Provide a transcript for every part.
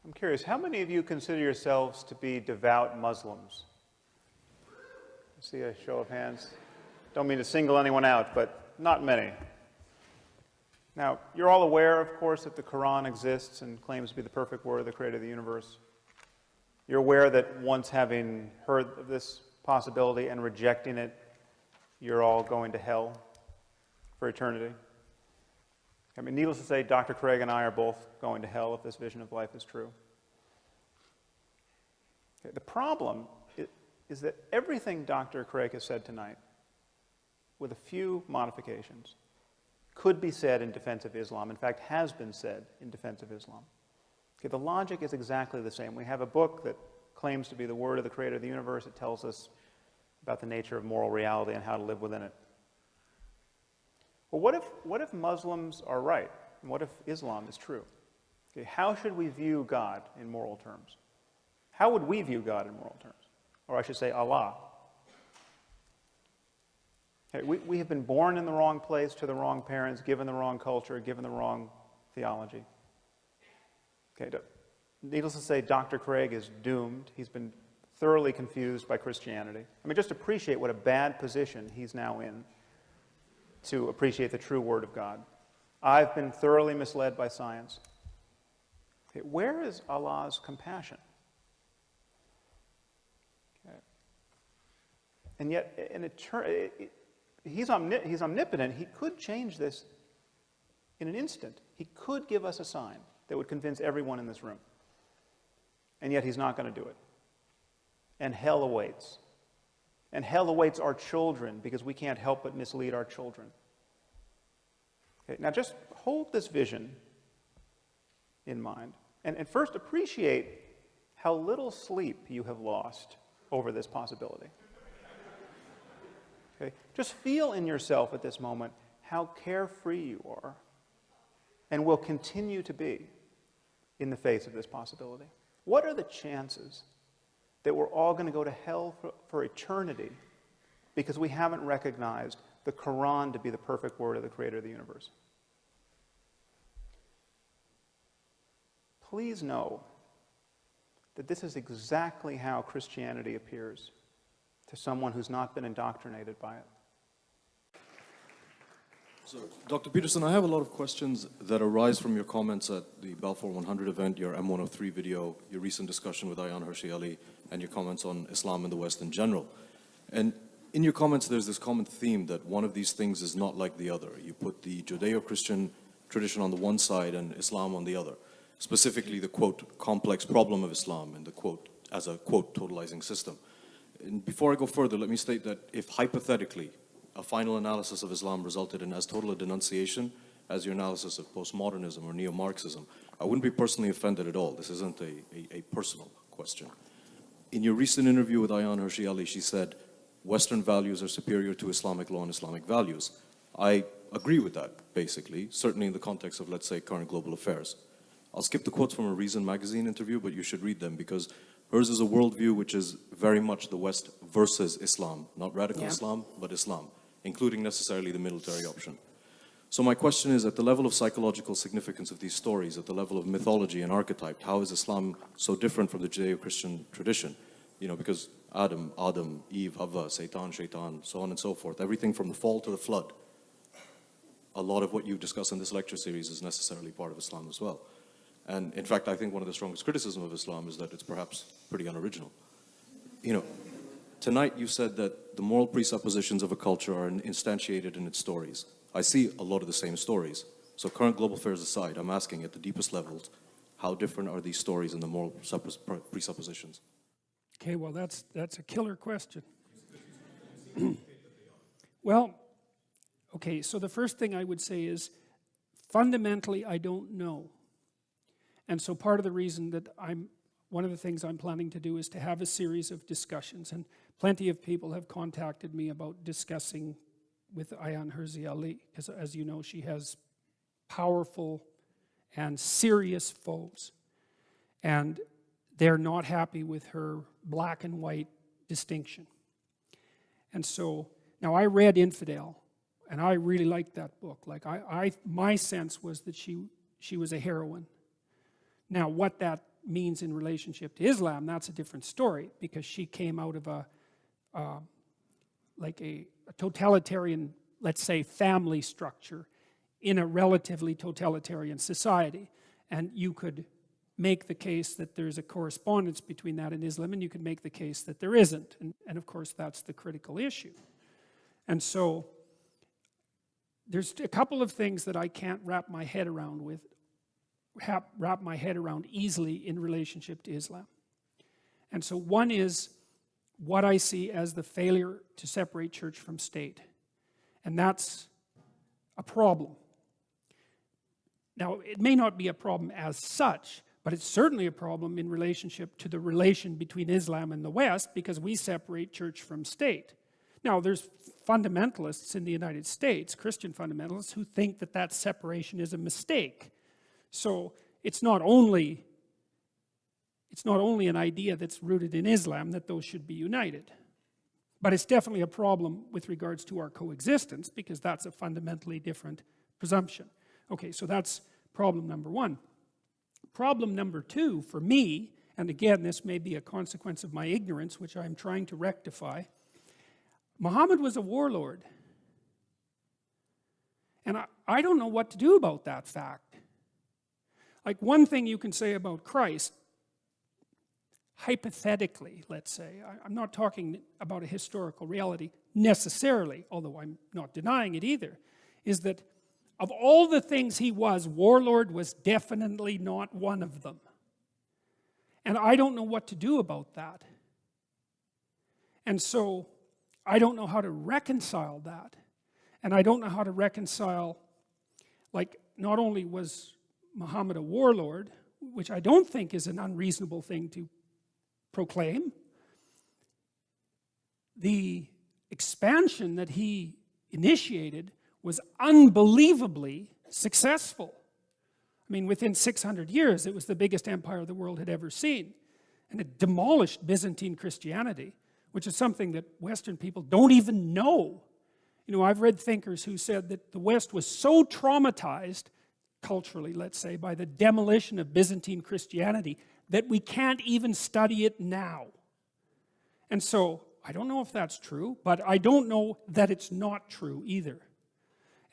I'm curious, how many of you consider yourselves to be devout Muslims? I see a show of hands. Don't mean to single anyone out, but not many. Now, you're all aware, of course, that the Quran exists and claims to be the perfect word of the creator of the universe. You're aware that once having heard of this possibility and rejecting it, you're all going to hell for eternity. I mean, needless to say, Dr. Craig and I are both going to hell if this vision of life is true. Okay, the problem is that everything Dr. Craig has said tonight, with a few modifications, could be said in defense of Islam. In fact, has been said in defense of Islam. Okay, the logic is exactly the same. We have a book that claims to be the word of the creator of the universe. It tells us about the nature of moral reality and how to live within it. Well, what if Muslims are right? And what if Islam is true? Okay, how should we view God in moral terms? How would we view God in moral terms? Or I should say Allah. Okay, we have been born in the wrong place, to the wrong parents, given the wrong culture, given the wrong theology. Okay, needless to say, Dr. Craig is doomed. He's been thoroughly confused by Christianity. I mean, just appreciate what a bad position he's now in to appreciate the true Word of God. I've been thoroughly misled by science. Okay, where is Allah's compassion? Okay. And yet, he's omnipotent. He could change this in an instant. He could give us a sign that would convince everyone in this room. And yet he's not going to do it. And hell awaits. And hell awaits our children because we can't help but mislead our children. Okay, now just hold this vision in mind. And first appreciate how little sleep you have lost over this possibility. Okay? Just feel in yourself at this moment how carefree you are and will continue to be in the face of this possibility. What are the chances that we're all going to go to hell for eternity because we haven't recognized the Quran to be the perfect word of the creator of the universe? Please know that this is exactly how Christianity appears to someone who's not been indoctrinated by it. So, Dr. Peterson, I have a lot of questions that arise from your comments at the Balfour 100 event, your M103 video, your recent discussion with Ayaan Hirsi Ali, and your comments on Islam in the West in general. And in your comments, there's this common theme that one of these things is not like the other. You put the Judeo-Christian tradition on the one side and Islam on the other. Specifically, the, quote, complex problem of Islam and the, quote, as a, quote, totalizing system. And before I go further, let me state that if hypothetically a final analysis of Islam resulted in as total a denunciation as your analysis of postmodernism or neo-Marxism, I wouldn't be personally offended at all. This isn't a personal question. In your recent interview with Ayaan Hirsi Ali, she said, Western values are superior to Islamic law and Islamic values. I agree with that, basically, certainly in the context of, let's say, current global affairs. I'll skip the quotes from a Reason magazine interview, but you should read them because hers is a worldview which is very much the West versus Islam, not radical Islam, but Islam, including necessarily the military option. So my question is, at the level of psychological significance of these stories, at the level of mythology and archetype, how is Islam so different from the Judeo-Christian tradition? You know, because Adam, Eve, Havva, Satan, Shaitan, so on and so forth, everything from the fall to the flood, a lot of what you've discussed in this lecture series is necessarily part of Islam as well. And in fact, I think one of the strongest criticisms of Islam is that it's perhaps pretty unoriginal. You know, tonight you said that the moral presuppositions of a culture are instantiated in its stories. I see a lot of the same stories. So current global affairs aside, I'm asking at the deepest levels, how different are these stories and the moral presuppositions? Okay, well, that's a killer question. Well, okay, so the first thing I would say is, fundamentally, I don't know. And so part of the reason that one of the things I'm planning to do is to have a series of discussions, and plenty of people have contacted me about discussing with Ayaan Hirsi Ali, because as you know, she has powerful and serious foes. And they're not happy with her black and white distinction. And so, now I read Infidel, and I really liked that book. Like my sense was that she was a heroine. Now, what that means in relationship to Islam, that's a different story, because she came out of a totalitarian, let's say, family structure in a relatively totalitarian society. And you could make the case that there's a correspondence between that and Islam, and you could make the case that there isn't. And of course, that's the critical issue. And so there's a couple of things that I can't wrap my head around easily in relationship to Islam. And so one is what I see as the failure to separate church from state. And that's a problem. Now, it may not be a problem as such, but it's certainly a problem in relationship to the relation between Islam and the West, because we separate church from state. Now, there's fundamentalists in the United States, Christian fundamentalists, who think that that separation is a mistake. So it's not only an idea that's rooted in Islam that those should be united. But it's definitely a problem with regards to our coexistence, because that's a fundamentally different presumption. Okay, so that's problem number one. Problem number two, for me, and again, this may be a consequence of my ignorance, which I'm trying to rectify, Muhammad was a warlord. And I don't know what to do about that fact. Like, one thing you can say about Christ, hypothetically, let's say, I'm not talking about a historical reality necessarily, although I'm not denying it either, is that of all the things he was, warlord was definitely not one of them. And I don't know what to do about that. And so I don't know how to reconcile that. And I don't know how to reconcile, like, not only was Muhammad a warlord, which I don't think is an unreasonable thing to proclaim, the expansion that he initiated was unbelievably successful. I mean, within 600 years, it was the biggest empire the world had ever seen. And it demolished Byzantine Christianity, which is something that Western people don't even know. You know, I've read thinkers who said that the West was so traumatized, culturally, let's say, by the demolition of Byzantine Christianity, that we can't even study it now. And so, I don't know if that's true, but I don't know that it's not true either.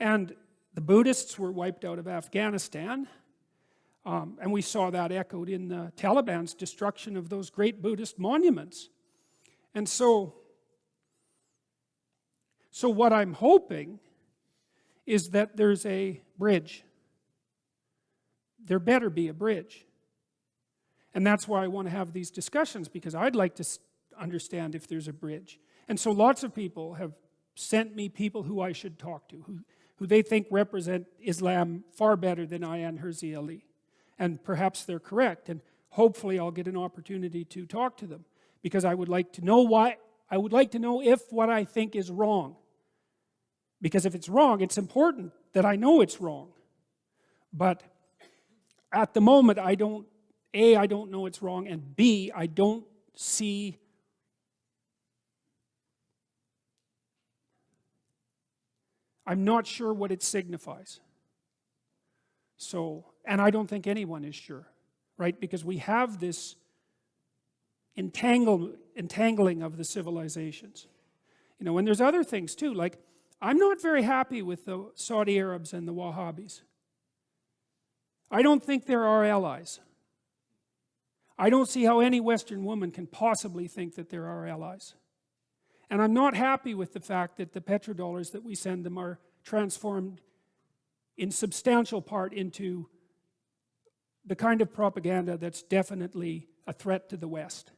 And the Buddhists were wiped out of Afghanistan, and we saw that echoed in the Taliban's destruction of those great Buddhist monuments. And so what I'm hoping is that there's a bridge. There better be a bridge. And that's why I want to have these discussions, because I'd like to understand if there's a bridge. And so lots of people have sent me people who I should talk to, who they think represent Islam far better than Ayaan Hirsi Ali. And perhaps they're correct, and hopefully I'll get an opportunity to talk to them, because I would like to know why. I would like to know if what I think is wrong. Because if it's wrong, it's important that I know it's wrong. But at the moment, I don't know it's wrong, and B, I don't see I'm not sure what it signifies. So, and I don't think anyone is sure, right? Because we have this entangling of the civilizations. You know, and there's other things too, like I'm not very happy with the Saudi Arabs and the Wahhabis. I don't think they're our allies. I don't see how any Western woman can possibly think that they're our allies. And I'm not happy with the fact that the petrodollars that we send them are transformed in substantial part into the kind of propaganda that's definitely a threat to the West.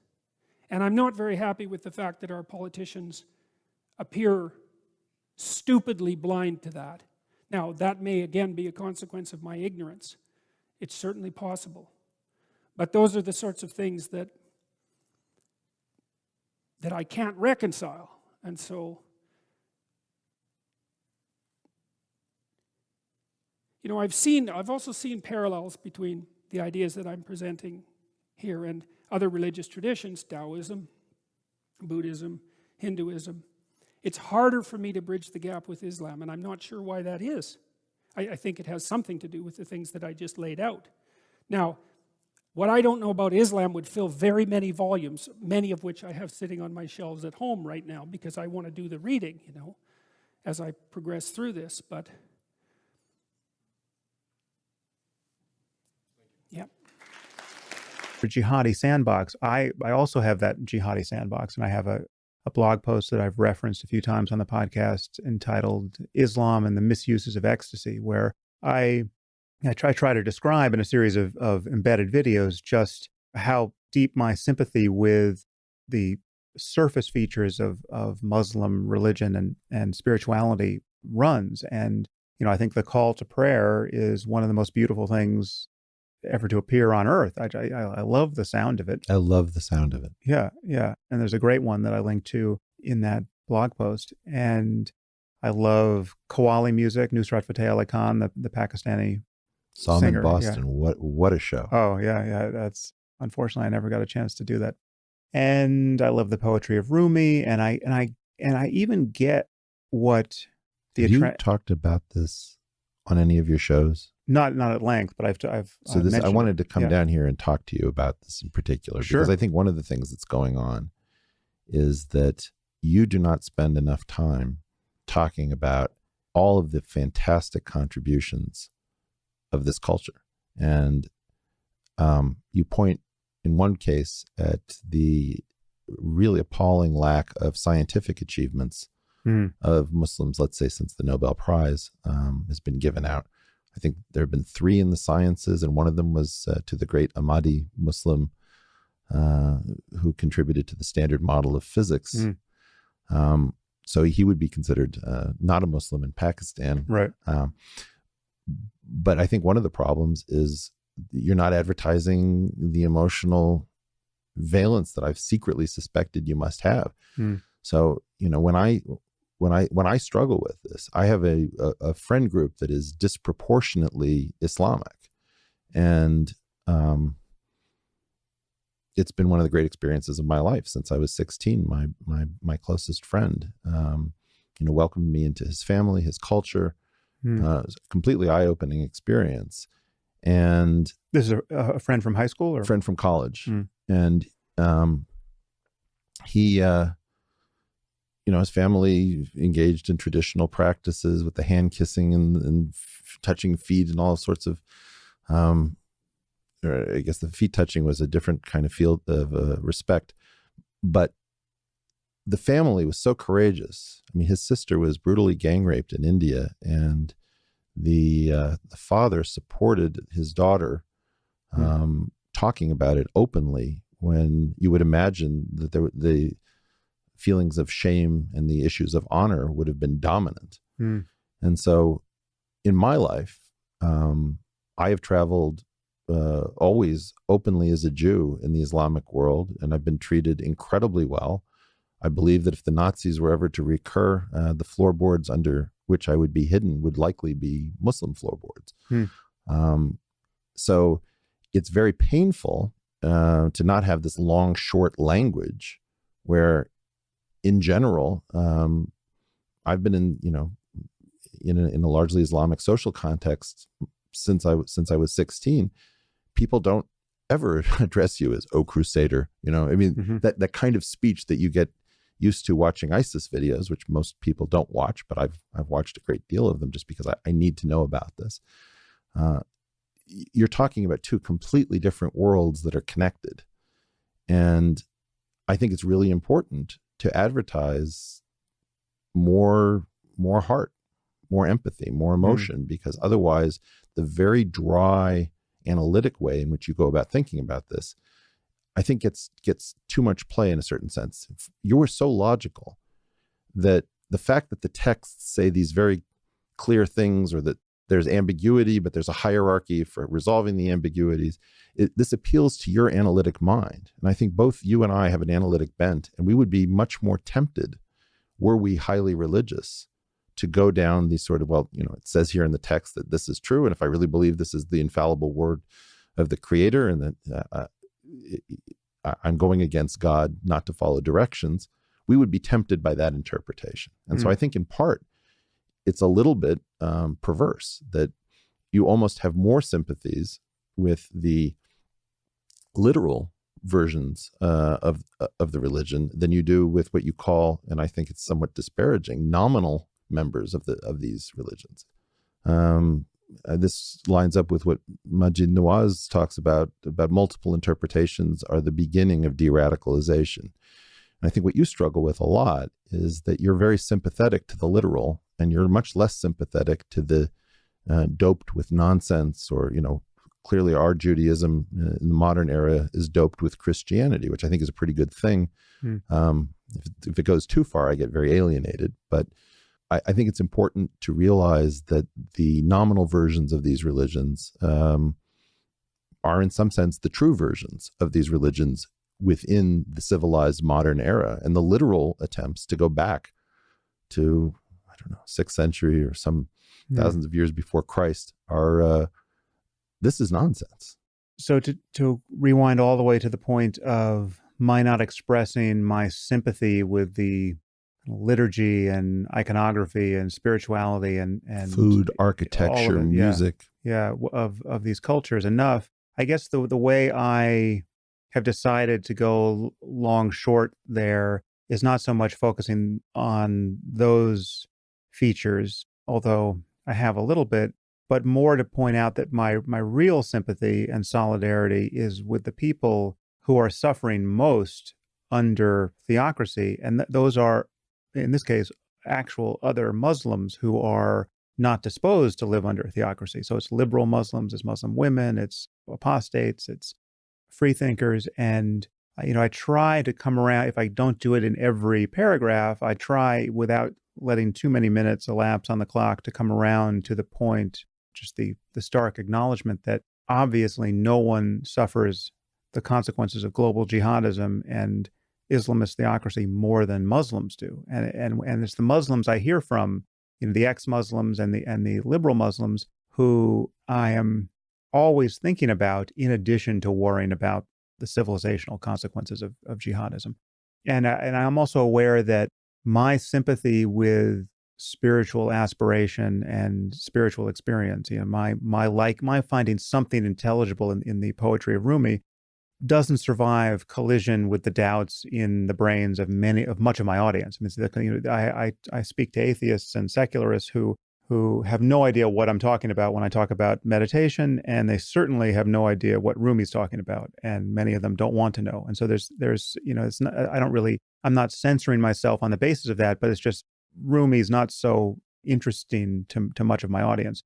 And I'm not very happy with the fact that our politicians appear stupidly blind to that. Now, that may again be a consequence of my ignorance. It's certainly possible. But those are the sorts of things that I can't reconcile. And so, you know, I've also seen parallels between the ideas that I'm presenting here and other religious traditions, Taoism, Buddhism, Hinduism. It's harder for me to bridge the gap with Islam, and I'm not sure why that is. I think it has something to do with the things that I just laid out. Now, What I don't know about Islam would fill very many volumes, many of which I have sitting on my shelves at home right now because I want to do the reading, you know, as I progress through this. But yeah. For Jihadi Sandbox, I also have that Jihadi Sandbox, and I have a blog post that I've referenced a few times on the podcast entitled Islam and the Misuses of Ecstasy, where I try to describe in a series of embedded videos just how deep my sympathy with the surface features of Muslim religion and spirituality runs. And, you know, I think the call to prayer is one of the most beautiful things ever to appear on earth. I love the sound of it. I love the sound of it. Yeah, yeah. And there's a great one that I linked to in that blog post. And I love Qawwali music, Nusrat Fateh Ali Khan, the Pakistani Saw him singer. in Boston. Yeah. What a show. Oh, yeah. That's unfortunately I never got a chance to do that. And I love the poetry of Rumi, and I even get what the Have you talked about this on any of your shows? Not at length, but I've so this I wanted to come yeah. down here and talk to you about this in particular, Sure. because I think one of the things that's going on is that you do not spend enough time talking about all of the fantastic contributions of this culture. And you point in one case at the really appalling lack of scientific achievements of Muslims, let's say since the Nobel Prize has been given out. I think there have been 3 in the sciences, and one of them was to the great Ahmadi Muslim who contributed to the standard model of physics. So he would be considered not a Muslim in Pakistan. Right. But I think one of the problems is you're not advertising the emotional valence that I've secretly suspected you must have. So, you know, when I struggle with this, I have a friend group that is disproportionately Islamic, and it's been one of the great experiences of my life since I was 16. My closest friend, you know, welcomed me into his family, his culture. It was a completely eye-opening experience. And this is a friend from high school, or a friend from college, and he, you know, his family engaged in traditional practices with the hand kissing and touching feet and all sorts of, or I guess the feet touching was a different kind of field of respect, but the family was so courageous. I mean, his sister was brutally gang raped in India, and the father supported his daughter, talking about it openly, when you would imagine that the feelings of shame and the issues of honor would have been dominant. And so in my life, I have traveled always openly as a Jew in the Islamic world, and I've been treated incredibly well. I believe that if the Nazis were ever to recur, the floorboards under which I would be hidden would likely be Muslim floorboards. So it's very painful to not have this long, short language where, in general, I've been in, you know, in a largely Islamic social context since I was 16. People don't ever address you as "Oh Crusader," you know. I mean, that kind of speech that you get used to watching ISIS videos, which most people don't watch, but I've watched a great deal of them just because I need to know about this. You're talking about 2 completely different worlds that are connected. And I think it's really important to advertise more heart, more empathy, more emotion, because otherwise the very dry analytic way in which you go about thinking about this, I think gets too much play in a certain sense. You were so logical that the fact that the texts say these very clear things, or that there's ambiguity, but there's a hierarchy for resolving the ambiguities, this appeals to your analytic mind. And I think both you and I have an analytic bent, and we would be much more tempted, were we highly religious, to go down these sort of, well, you know, it says here in the text that this is true, and if I really believe this is the infallible word of the Creator, and that I'm going against God not to follow directions, we would be tempted by that interpretation. And so I think in part, it's a little bit perverse that you almost have more sympathies with the literal versions of the religion than you do with what you call, and I think it's somewhat disparaging, nominal members of these religions. This lines up with what Majid Nawaz talks about multiple interpretations are the beginning of de-radicalization. And I think what you struggle with a lot is that you're very sympathetic to the literal, and you're much less sympathetic to the doped with nonsense, or, clearly our Judaism in the modern era is doped with Christianity, which I think is a pretty good thing. If it goes too far, I get very alienated. But I think it's important to realize that the nominal versions of these religions are in some sense the true versions of these religions within the civilized modern era. And the literal attempts to go back to, 6th century or some thousands of years before Christ are, this is nonsense. So to rewind all the way to the point of my not expressing my sympathy with the liturgy and iconography and spirituality and food, architecture, music, of these cultures enough, I guess the way I have decided to go long short there is not so much focusing on those features, although I have a little bit, but more to point out that my real sympathy and solidarity is with the people who are suffering most under theocracy. And those are, in this case, actual other Muslims who are not disposed to live under theocracy. So it's liberal Muslims, it's Muslim women, it's apostates, it's freethinkers. And, I try to come around, if I don't do it in every paragraph, I try, without letting too many minutes elapse on the clock, to come around to the point, just the stark acknowledgement that obviously no one suffers the consequences of global jihadism and Islamist theocracy more than Muslims do. And it's the Muslims I hear from, the ex-Muslims and the liberal Muslims, who I am always thinking about, in addition to worrying about the civilizational consequences of jihadism. And I'm also aware that my sympathy with spiritual aspiration and spiritual experience, my finding something intelligible in the poetry of Rumi, doesn't survive collision with the doubts in the brains of much of my audience. I speak to atheists and secularists who have no idea what I'm talking about when I talk about meditation, and they certainly have no idea what Rumi's talking about, and many of them don't want to know. And so there's it's not, I'm not censoring myself on the basis of that, but it's just Rumi's not so interesting to much of my audience,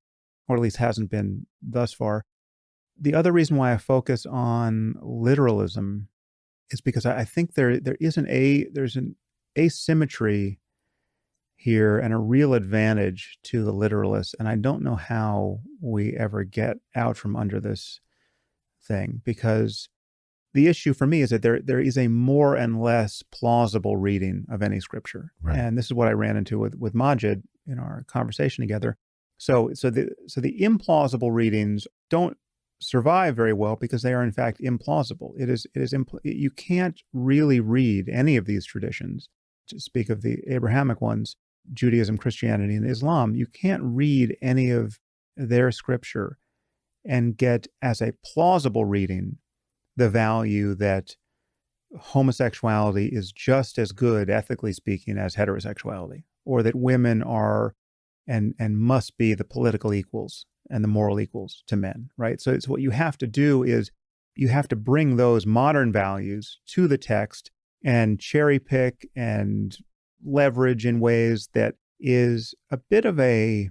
or at least hasn't been thus far. The other reason why I focus on literalism is because I think there's an asymmetry here and a real advantage to the literalists, and I don't know how we ever get out from under this thing, because the issue for me is that there is a more and less plausible reading of any scripture. Right. And this is what I ran into with Majid in our conversation together. So the implausible readings don't survive very well because they are in fact implausible. You can't really read any of these traditions, to speak of the Abrahamic ones, Judaism, Christianity, and Islam. You can't read any of their scripture and get as a plausible reading the value that homosexuality is just as good, ethically speaking, as heterosexuality, or that women are and must be the political equals and the moral equals to men, right? So what you have to do is you have to bring those modern values to the text and cherry pick and leverage in ways that is a bit of a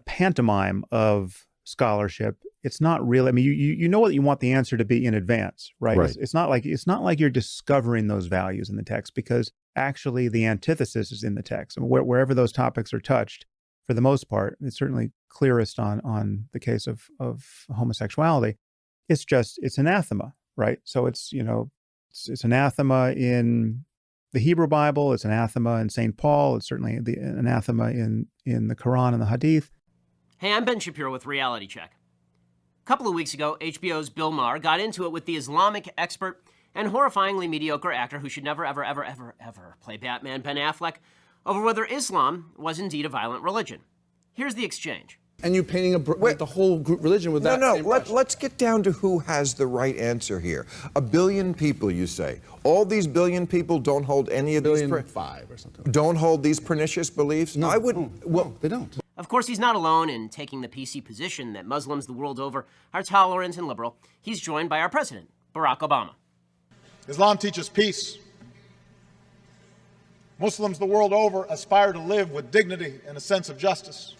pantomime of scholarship. It's not really, you know what you want the answer to be in advance, right? It's not like you're discovering those values in the text, because actually the antithesis is in the text. Wherever those topics are touched, for the most part, it's certainly clearest on the case of homosexuality. It's anathema, right? So it's anathema in the Hebrew Bible, it's anathema in St. Paul, it's certainly the anathema in the Quran and the Hadith. Hey, I'm Ben Shapiro with Reality Check. A couple of weeks ago, HBO's Bill Maher got into it with the Islamic expert and horrifyingly mediocre actor who should never, ever, ever, ever, ever play Batman, Ben Affleck, over whether Islam was indeed a violent religion. Here's the exchange. And you're painting the whole group religion with that same brush. Let's get down to who has the right answer here. 1 billion people, you say. All these billion people don't hold any of these... 1.5 or something. Don't hold these pernicious beliefs? No, I wouldn't... well, they don't. Of course, he's not alone in taking the PC position that Muslims the world over are tolerant and liberal. He's joined by our president, Barack Obama. Islam teaches peace. Muslims the world over aspire to live with dignity and a sense of justice.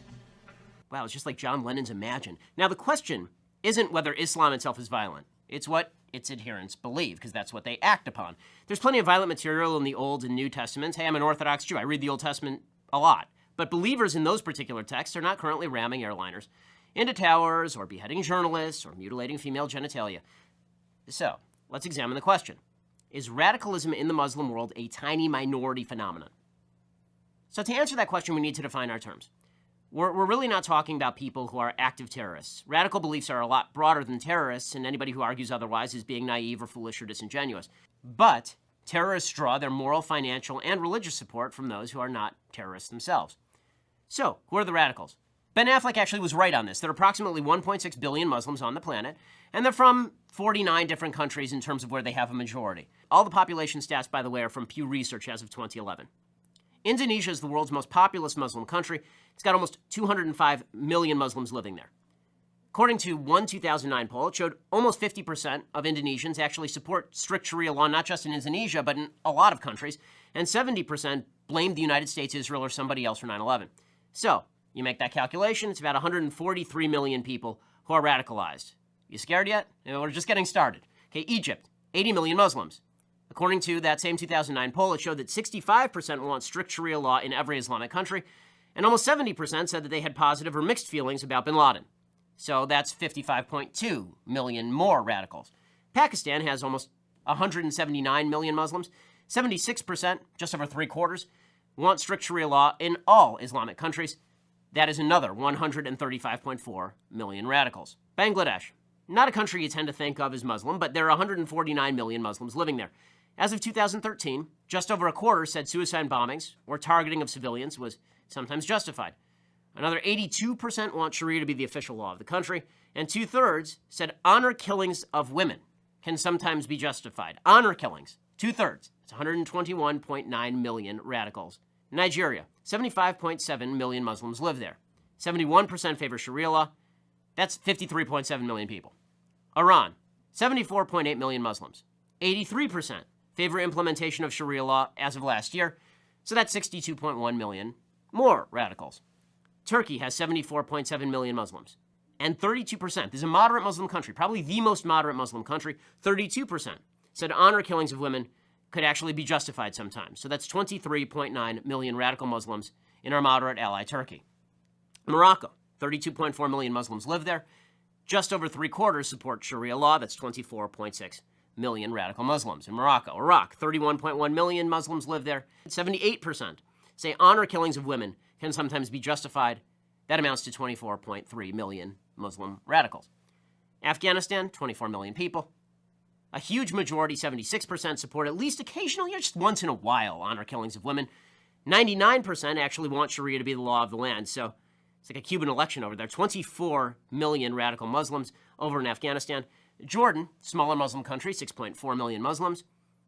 Wow, it's just like John Lennon's Imagine. Now, the question isn't whether Islam itself is violent. It's what its adherents believe, because that's what they act upon. There's plenty of violent material in the Old and New Testaments. Hey, I'm an Orthodox Jew. I read the Old Testament a lot. But believers in those particular texts are not currently ramming airliners into towers or beheading journalists or mutilating female genitalia. So, let's examine the question. Is radicalism in the Muslim world a tiny minority phenomenon? So to answer that question, we need to define our terms. We're really not talking about people who are active terrorists. Radical beliefs are a lot broader than terrorists, and anybody who argues otherwise is being naive or foolish or disingenuous. But terrorists draw their moral, financial, and religious support from those who are not terrorists themselves. So, who are the radicals? Ben Affleck actually was right on this. There are approximately 1.6 billion Muslims on the planet, and they're from 49 different countries in terms of where they have a majority. All the population stats, by the way, are from Pew Research as of 2011. Indonesia is the world's most populous Muslim country. It's got almost 205 million Muslims living there. According to one 2009 poll, it showed almost 50% of Indonesians actually support strict Sharia law, not just in Indonesia, but in a lot of countries, and 70% blamed the United States, Israel, or somebody else for 9/11. So, you make that calculation, it's about 143 million people who are radicalized. You scared yet? We're just getting started. Okay, Egypt, 80 million Muslims. According to that same 2009 poll, it showed that 65% want strict Sharia law in every Islamic country, and almost 70% said that they had positive or mixed feelings about bin Laden. So that's 55.2 million more radicals. Pakistan has almost 179 million Muslims. 76%, just over 3/4, want strict Sharia law in all Islamic countries. That is another 135.4 million radicals. Bangladesh, not a country you tend to think of as Muslim, but there are 149 million Muslims living there. As of 2013, just over a quarter said suicide bombings or targeting of civilians was sometimes justified. Another 82% want Sharia to be the official law of the country, and 2/3 said honor killings of women can sometimes be justified. Honor killings, 2/3. It's 121.9 million radicals. Nigeria, 75.7 million Muslims live there. 71% favor Sharia law. That's 53.7 million people. Iran, 74.8 million Muslims. 83% favor implementation of Sharia law as of last year. So that's 62.1 million more radicals. Turkey has 74.7 million Muslims. And 32%, this is a moderate Muslim country, probably the most moderate Muslim country, 32% said honor killings of women could actually be justified sometimes. So that's 23.9 million radical Muslims in our moderate ally, Turkey. Morocco, 32.4 million Muslims live there. Just over 3/4 support Sharia law. That's 24.6 million radical Muslims in Morocco. Iraq, 31.1 million Muslims live there. 78% say honor killings of women can sometimes be justified. That amounts to 24.3 million Muslim radicals. Afghanistan, 24 million people. A huge majority, 76%, support at least occasionally or just once in a while honor killings of women. 99% actually want Sharia to be the law of the land. So it's like a Cuban election over there. 24 million radical Muslims over in Afghanistan. Jordan, smaller Muslim country, 6.4 million Muslims.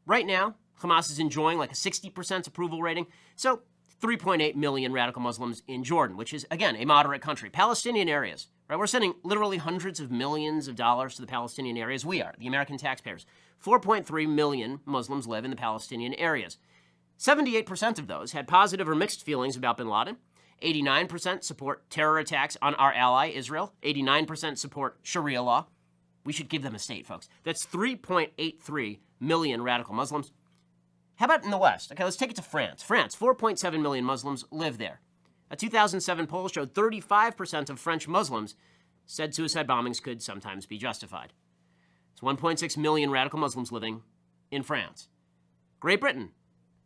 Right now, Hamas is enjoying like a 60% approval rating. So 3.8 million radical Muslims in Jordan, which is, again, a moderate country. Palestinian areas, right? We're sending literally hundreds of millions of dollars to the Palestinian areas. We are, the American taxpayers. 4.3 million Muslims live in the Palestinian areas. 78% of those had positive or mixed feelings about bin Laden. 89% support terror attacks on our ally, Israel. 89% support Sharia law. We should give them a state, folks. That's 3.83 million radical Muslims. How about in the West? Okay, let's take it to France. France, 4.7 million Muslims live there. A 2007 poll showed 35% of French Muslims said suicide bombings could sometimes be justified. It's 1.6 million radical Muslims living in France. Great Britain,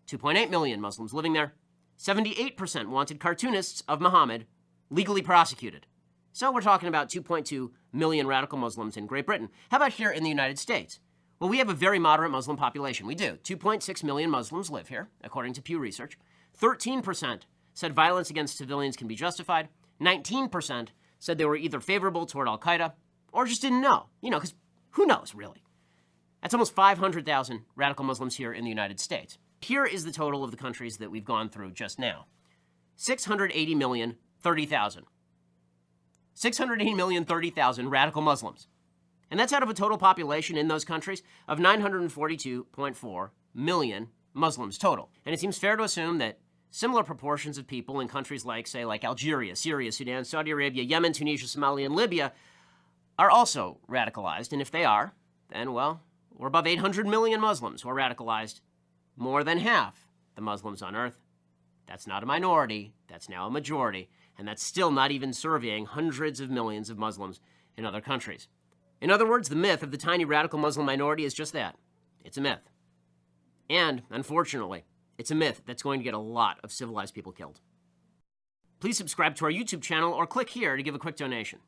2.8 million Muslims living there. 78% wanted cartoonists of Muhammad legally prosecuted. So we're talking about 2.2 million radical Muslims in Great Britain. How about here in the United States? Well, we have a very moderate Muslim population. We do. 2.6 million Muslims live here, according to Pew Research. 13% said violence against civilians can be justified. 19% said they were either favorable toward al-Qaeda or just didn't know. You know, because who knows, really? That's almost 500,000 radical Muslims here in the United States. Here is the total of the countries that we've gone through just now. 680,030,000. 680,030,000 radical Muslims. And that's out of a total population in those countries of 942.4 million Muslims total. And it seems fair to assume that similar proportions of people in countries like, say, like Algeria, Syria, Sudan, Saudi Arabia, Yemen, Tunisia, Somalia, and Libya are also radicalized. And if they are, then, well, we're above 800 million Muslims who are radicalized. More than half the Muslims on earth. That's not a minority, that's now a majority, and that's still not even surveying hundreds of millions of Muslims in other countries. In other words, the myth of the tiny radical Muslim minority is just that. It's a myth. And, unfortunately, it's a myth that's going to get a lot of civilized people killed. Please subscribe to our YouTube channel or click here to give a quick donation.